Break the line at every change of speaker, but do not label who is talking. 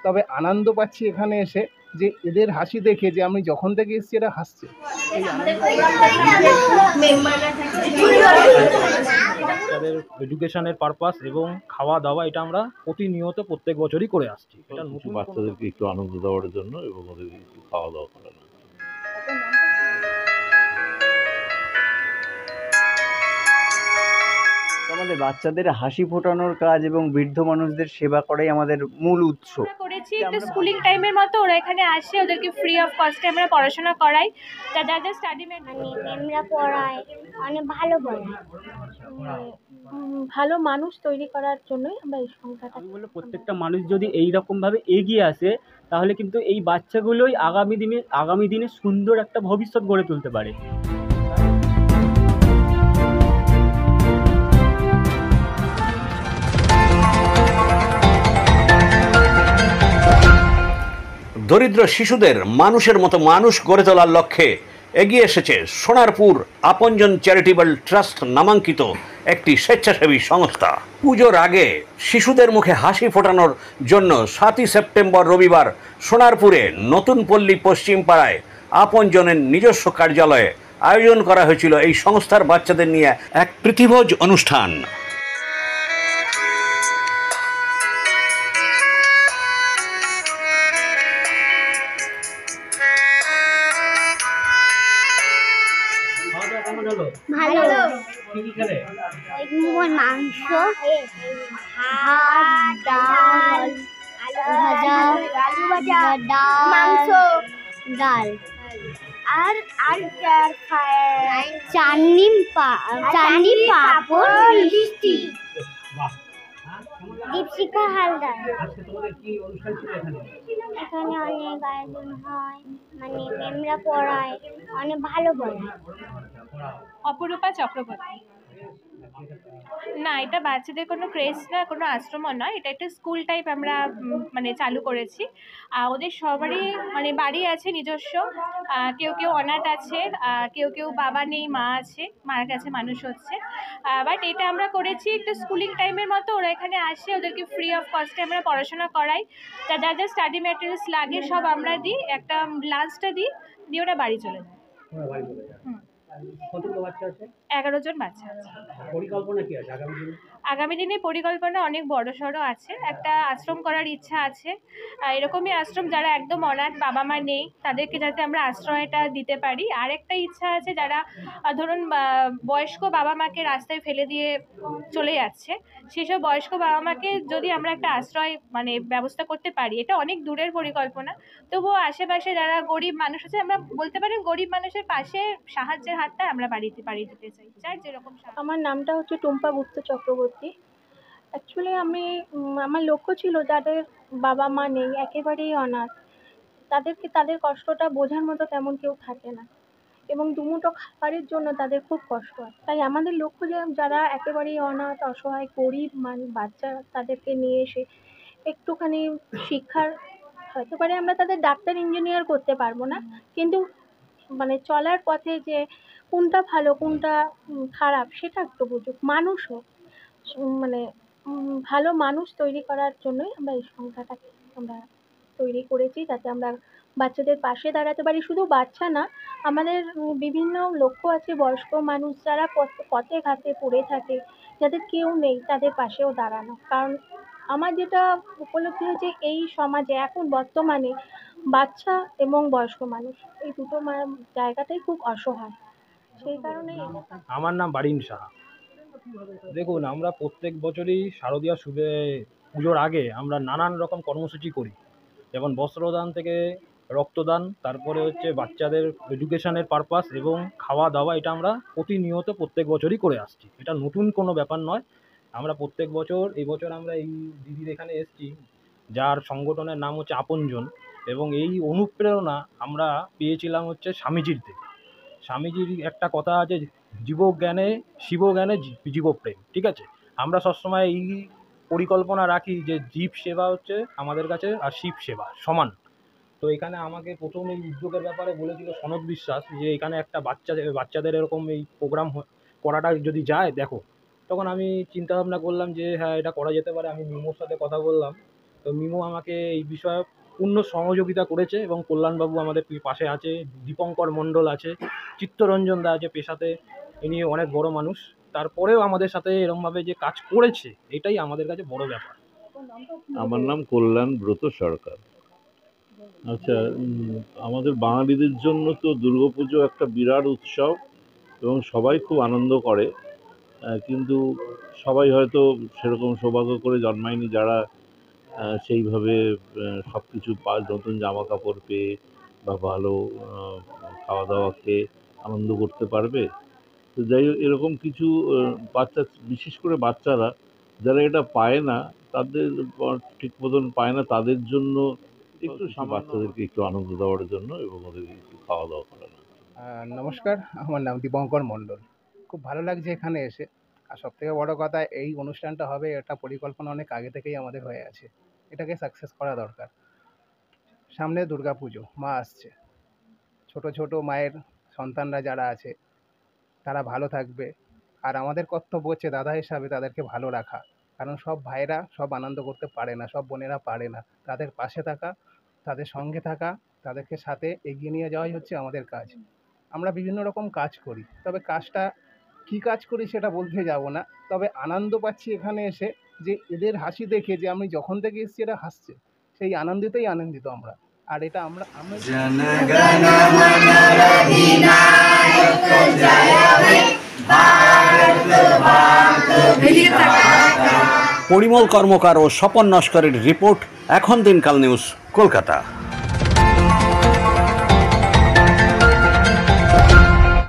তবে আনন্দ পাচ্ছি এখানে এসে যে এদের হাসি দেখে, যে আমি যখন থেকে এসেছি এরা হাসছে। এই
বাচ্চাদের এডুকেশনের পারপাস এবং খাওয়া দাওয়া এটা আমরা প্রতিনিয়ত প্রত্যেক বছরই করে আসছি। এটা
নতুন বাচ্চাদেরকে একটু আনন্দ দেওয়ার জন্য এবং ওদের একটু খাওয়া দাওয়া করানোর জন্য।
আমাদের বাচ্চাদের হাসি ফোটানোর কাজ এবং বৃদ্ধ মানুষদের সেবা করাই আমাদের মূল উৎস।
করেছি একটু স্কুলিং টাইমের মতো, ওরা এখানে আসে, ওদেরকে ফ্রি অফ কস্টে আমরা পড়াশোনা করাই। যাদের স্টাডি
আমরা পড়াই, অনেক ভালো পড়াই, ভালো মানুষ তৈরি করার জন্যই আমরা এই সংখ্যাটা
বলে প্রত্যেকটা মানুষ যদি এই রকম ভাবে এগিয়ে আসে তাহলে কিন্তু এই বাচ্চাগুলোই আগামী দিনে সুন্দর একটা ভবিষ্যৎ গড়ে তুলতে পারে।
দরিদ্র শিশুদের মানুষের মতো মানুষ গড়ে তোলার লক্ষ্যে এগিয়ে এসেছে সোনারপুর আপনজন চ্যারিটেবল ট্রাস্ট নামাঙ্কিত একটি স্বেচ্ছাসেবী সংস্থা। পুজোর আগে শিশুদের মুখে হাসি ফোটানোর জন্য 7ই সেপ্টেম্বর রবিবার সোনারপুরে নতুন পল্লী পশ্চিম পাড়ায় আপনজনের নিজস্ব কার্যালয়ে আয়োজন করা হয়েছিল এই সংস্থার বাচ্চাদের নিয়ে এক প্রীতিভোজ অনুষ্ঠান।
ভালো মাংস, ভাত, ডাল, ভাজা, আলু ভাজা, মাংস, ডাল আর চাটনি, পাঁপড়, মিষ্টি। দীপশিখা হালদার। এখানে অনেক আয়োজন হয়, মানে আমরা পড়াই, অনেক ভালো পড়াই।
অপরূপা চক্রবর্তী। না, এটা বাচ্চাদের কোনো ক্রেজ না, কোনো আশ্রমও নয়, এটা একটা স্কুল টাইপ আমরা মানে চালু করেছি। ওদের সবারই মানে বাড়ি আছে নিজস্ব, কেউ কেউ অনাথ আছে, কেউ বাবা নেই, মা আছে, মার কাছে মানুষ হচ্ছে। বাট এটা আমরা করেছি একটু স্কুলিং টাইমের মতো, ওরা এখানে আসে, ওদেরকে ফ্রি অফ কস্টে আমরা পড়াশোনা করাই। যাদের স্টাডি ম্যাটেরিয়ালস লাগে সব আমরা দিই, একটা লাঞ্চটা দিই, দিয়ে ওরা বাড়ি চলে যায়। 11 জন বাচ্চা আছে। আগামী দিনে পরিকল্পনা অনেক বড়সড় আছে, একটা আশ্রম করার ইচ্ছা আছে। এরকমই আশ্রম যারা একদম অনাথ, বাবা মা নেই, তাদেরকে যাতে আমরা আশ্রয়টা দিতে পারি। আর একটা ইচ্ছা আছে যারা ধরুন বয়স্ক বাবা মাকে রাস্তায় ফেলে দিয়ে চলে যাচ্ছে, সেসব বয়স্ক বাবা মাকে যদি আমরা একটা আশ্রয় মানে ব্যবস্থা করতে পারি, এটা অনেক দূরের পরিকল্পনা, তবুও আশেপাশে যারা গরিব মানুষ আছে, আমরা বলতে পারি গরিব মানুষের পাশে সাহায্যের হাতটা আমরা বাড়িয়ে দিতে চাই। যার যেরকম।
আমার নামটা হচ্ছে টুম্পা গুপ্ত চক্রবর্তী। অ্যাকচুয়ালি আমার লক্ষ্য ছিল যাদের বাবা মা নেই, একেবারেই অনাথ, তাদের কষ্টটা বোঝার মতো তেমন কেউ থাকে না, এবং দুমুঠো খাবারের জন্য তাদের খুব কষ্ট হয়। তাই আমাদের লক্ষ্য যে যারা একেবারেই অনাথ, অসহায়, গরিব বাচ্চা, তাদেরকে নিয়ে এসে একটুখানি শিক্ষার, হতে পারে আমরা তাদের ডাক্তার ইঞ্জিনিয়ার করতে পারবো না, কিন্তু মানে চলার পথে যে কোনটা ভালো কোনটা খারাপ সেটা একটু বুঝুক, মানুষ হোক, মানে ভালো মানুষ তৈরি করার জন্যই আমরা এই সংখ্যাটাকে আমরা তৈরি করেছি, যাতে আমরা বাচ্চাদের পাশে দাঁড়াতে পারি। শুধু বাচ্চা না, আমাদের বিভিন্ন লক্ষ্য আছে বয়স্ক মানুষ যারা পথে ঘাটে পড়ে থাকে, যাদের কেউ নেই, তাদের পাশেও দাঁড়ানো। কারণ আমার যেটা উপলব্ধি হয়েছে, এই সমাজে এখন বর্তমানে বাচ্চা এবং বয়স্ক মানুষ এই দুটো জায়গাটাই খুব অসহায়, সেই কারণে।
আমার নাম বারিন সাহা। দেখুন, আমরা প্রত্যেক বছরই শারদীয়া পুজোর আগে আমরা নানান রকম কর্মসূচি করি, যেমন বস্ত্রদান থেকে রক্তদান, তারপরে হচ্ছে বাচ্চাদের এডুকেশনের পারপাস এবং খাওয়া দাওয়া, এটা আমরা প্রতিনিয়ত প্রত্যেক বছরই করে আসছি। এটা নতুন কোনো ব্যাপার নয়, আমরা প্রত্যেক বছর, এই বছর আমরা এই দিদির এখানে এসেছি, যার সংগঠনের নাম হচ্ছে আপনজন, এবং এই অনুপ্রেরণা আমরা পেয়েছিলাম হচ্ছে স্বামীজির থেকে। স্বামীজির একটা কথা আছে, জীবজ্ঞানে শিবজ্ঞানে জীবপ্রেম, ঠিক আছে? আমরা সবসময় এই পরিকল্পনা রাখি যে জীব সেবা হচ্ছে আমাদের কাছে আর শিব সেবা সমান। তো এখানে আমাকে প্রথম এই উদ্যোগের ব্যাপারে বলেছিল সনদ বিশ্বাস, যে এখানে একটা বাচ্চাদের এরকম এই প্রোগ্রাম করাটা যদি যায় দেখো, তখন আমি চিন্তা ভাবনা করলাম যে হ্যাঁ, এটা করা যেতে পারে। আমি মিমোর সাথে কথা বললাম, তো মিমো আমাকে এই বিষয়ে পূর্ণ সহযোগিতা করেছে এবং কল্যাণবাবু আমাদের পাশে আছে, দীপঙ্কর মণ্ডল আছে, চিত্তরঞ্জন দা আছে পেশাতে, ইনি অনেক বড় মানুষ, তারপরেও আমাদের সাথে এরকমভাবে যে কাজ করেছে এটাই আমাদের কাছে বড় ব্যাপার।
আমার নাম কল্যাণ ব্রত সরকার। আচ্ছা, আমাদের বাঙালিদের জন্য তো দুর্গাপুজো একটা বিরাট উৎসব এবং সবাই খুব আনন্দ করে, কিন্তু সবাই হয়তো সেরকম সৌভাগ্য করে জন্মায়নি যারা সেইভাবে সব কিছু নতুন জামা কাপড় পেয়ে বা ভালো খাওয়া দাওয়া খেয়ে আনন্দ করতে পারবে। তো যাই হোক, এরকম কিছু বাচ্চা, বিশেষ করে বাচ্চারা যারা এটা পায় না, তাদের ঠিক মতন পায় না, তাদের জন্য একটু বাচ্চাদেরকে একটু আনন্দ দেওয়ার জন্য এবং ওদেরকে একটু খাওয়া দাওয়া করানো।
নমস্কার, আমার নাম দীপঙ্কর মণ্ডল। খুব ভালো লাগছে এখানে এসে। আর সবথেকে বড় কথা, এই অনুষ্ঠানটা হবে এটা পরিকল্পনা অনেক আগে থেকেই আমাদের হয়ে আছে। এটাকে সাকসেস করা দরকার। সামনে দুর্গাপুজো, মা আসছে। ছোট ছোট মায়ের সন্তানরা যারা আছে তারা ভালো থাকবে। আর আমাদের কর্তব্য হচ্ছে দাদা হিসাবে তাদেরকে ভালো রাখা। কারণ সব ভাইয়েরা সব আনন্দ করতে পারে না, সব বোনেরা পারে না। তাদের পাশে থাকা, তাদের সঙ্গে থাকা, তাদেরকে সাথে এগিয়ে নিয়ে যাওয়াই হচ্ছে আমাদের কাজ। আমরা বিভিন্ন রকম কাজ করি, তবে কাজটা কী কাজ করি সেটা বলতে যাব না। তবে আনন্দ পাচ্ছি এখানে এসে, যে এদের হাসি দেখে যে আমি যখন থেকে এসেছি এরা হাসছে, সেই আনন্দিতেই আনন্দিত আমরা। আর এটা আমরা
পরিমল কর্মকার ও স্বপন নস্করের রিপোর্ট, এখন দিনকাল নিউজ, কলকাতা।